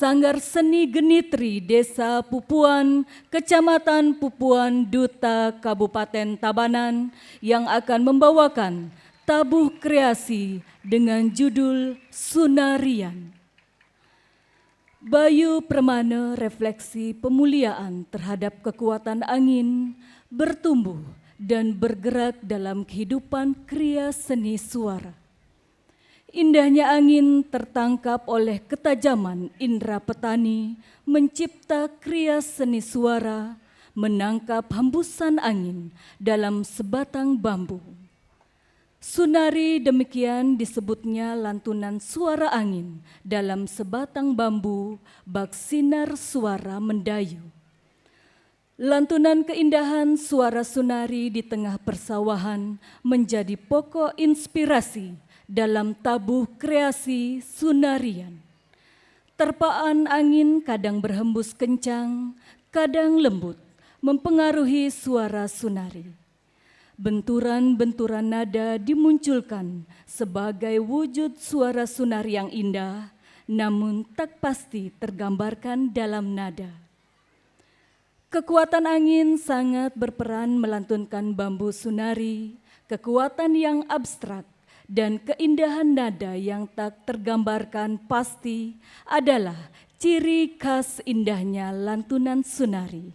Sanggar Seni Genitri Desa Pupuan, Kecamatan Pupuan, Duta, Kabupaten Tabanan yang akan membawakan tabuh kreasi dengan judul Sunarian. Bayu Permana refleksi pemuliaan terhadap kekuatan angin bertumbuh dan bergerak dalam kehidupan kriya seni suara. Indahnya angin tertangkap oleh ketajaman indera petani mencipta kriya seni suara, menangkap hembusan angin dalam sebatang bambu. Sunari demikian disebutnya lantunan suara angin dalam sebatang bambu bak sinar suara mendayu. Lantunan keindahan suara sunari di tengah persawahan menjadi pokok inspirasi dalam tabuh kreasi Sunarian. Terpaan angin kadang berhembus kencang, kadang lembut, mempengaruhi suara sunari. Benturan-benturan nada dimunculkan sebagai wujud suara sunari yang indah, namun tak pasti tergambarkan dalam nada. Kekuatan angin sangat berperan melantunkan bambu sunari, kekuatan yang abstrak dan keindahan nada yang tak tergambarkan pasti adalah ciri khas indahnya lantunan sunari.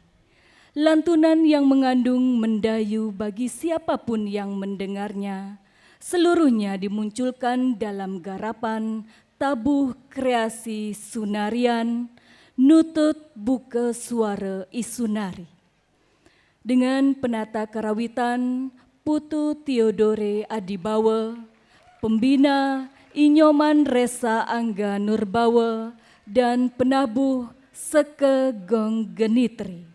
Lantunan yang mengandung mendayu bagi siapapun yang mendengarnya, seluruhnya dimunculkan dalam garapan tabuh kreasi Sunarian, nutut buka suara isunari. Dengan penata karawitan Putu Theodore Adibawa, pembina Inyoman Resa Angga Nurbawa, dan penabuh Seke Gong Genitri.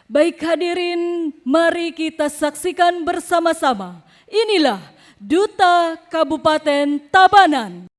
Baik hadirin, mari kita saksikan bersama-sama. Inilah Duta Kabupaten Tabanan.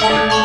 Thank you.